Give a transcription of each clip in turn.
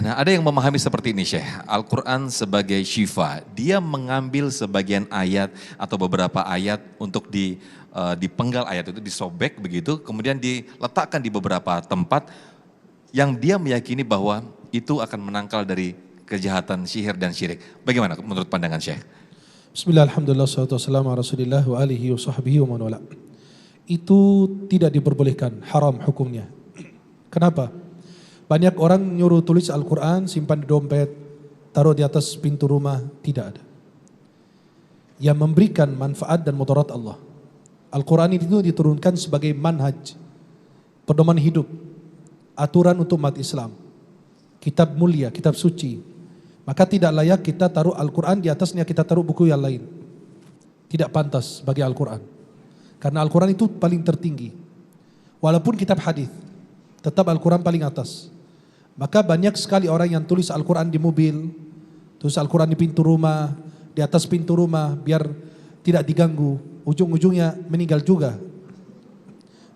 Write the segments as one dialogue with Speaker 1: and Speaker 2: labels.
Speaker 1: Nah, ada yang memahami seperti ini, Syekh. Al-Quran sebagai syifa, dia mengambil sebagian ayat atau beberapa ayat untuk dipenggal ayat itu, disobek begitu, kemudian diletakkan di beberapa tempat yang dia meyakini bahwa itu akan menangkal dari kejahatan sihir dan syirik. Bagaimana menurut pandangan Syekh?
Speaker 2: Bismillah, alhamdulillah, salatu wassalamu ala rasulillah wa alihi wa sahbihi wa man wala. Itu tidak diperbolehkan, haram hukumnya. Kenapa? Banyak orang nyuruh tulis Al-Quran, simpan di dompet, taruh di atas pintu rumah, tidak ada. Yang memberikan manfaat dan mudarat Allah. Al-Quran itu diturunkan sebagai manhaj, pedoman hidup, aturan untuk umat Islam. Kitab mulia, kitab suci. Maka tidak layak kita taruh Al-Quran, di atasnya kita taruh buku yang lain. Tidak pantas bagi Al-Quran. Karena Al-Quran itu paling tertinggi. Walaupun kitab hadis, tetap Al-Quran paling atas. Maka banyak sekali orang yang tulis Al-Quran di mobil, tulis Al-Quran di pintu rumah, di atas pintu rumah, biar tidak diganggu. Ujung-ujungnya meninggal juga.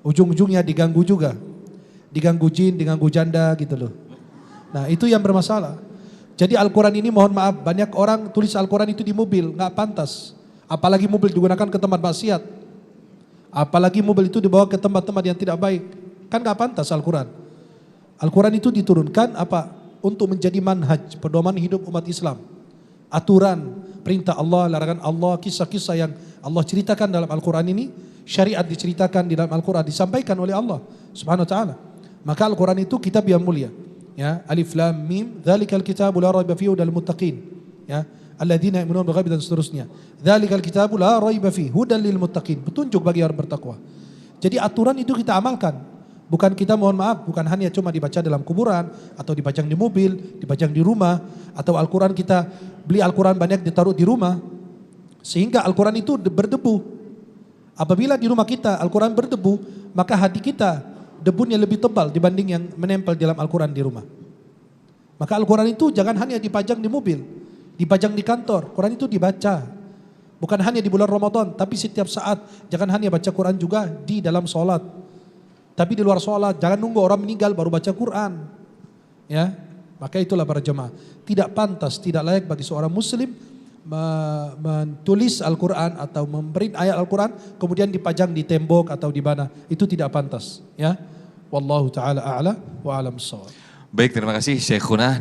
Speaker 2: Ujung-ujungnya diganggu juga. Diganggu jin, diganggu janda gitu loh. Nah itu yang bermasalah. Jadi Al-Quran ini mohon maaf, banyak orang tulis Al-Quran itu di mobil, nggak pantas. Apalagi mobil digunakan ke tempat maksiat. Apalagi mobil itu dibawa ke tempat-tempat yang tidak baik. Kan nggak pantas Al-Quran. Al-Quran itu diturunkan apa? Untuk menjadi manhaj, pedoman hidup umat Islam. Aturan, perintah Allah, larangan Allah, kisah-kisah yang Allah ceritakan dalam Al-Quran ini, syariat diceritakan di dalam Al-Quran, disampaikan oleh Allah Subhanahu wa ta'ala. Maka Al-Quran itu kitab yang mulia. Ya, Alif Lam Mim, dzalikal kitabu la raiba fihi hudal muttaqin. Ya, alladzina yu'minuna bil ghaibi dan seterusnya. Dzalikal kitabu la raiba fihi hudal lil muttaqin. Petunjuk bagi orang bertakwa. Jadi aturan itu kita amalkan. Bukan kita mohon maaf, bukan hanya cuma dibaca dalam kuburan, atau dipajang di mobil, dipajang di rumah, atau Al-Quran kita beli Al-Quran banyak ditaruh di rumah, sehingga Al-Quran itu berdebu. Apabila di rumah kita Al-Quran berdebu, maka hati kita debunya lebih tebal dibanding yang menempel dalam Al-Quran di rumah. Maka Al-Quran itu jangan hanya dipajang di mobil, dipajang di kantor, Quran itu dibaca. Bukan hanya di bulan Ramadan, tapi setiap saat. Jangan hanya baca Quran juga di dalam sholat. Tapi di luar sholat, jangan nunggu orang meninggal baru baca Quran. Ya, maka itulah para jemaah. Tidak pantas, tidak layak bagi seorang muslim menulis Al-Quran atau memberi ayat Al-Quran kemudian dipajang di tembok atau di mana. Itu tidak pantas. Ya, wallahu taala a'la wa a'lam bissawab.
Speaker 1: Baik, terima kasih Syekhuna.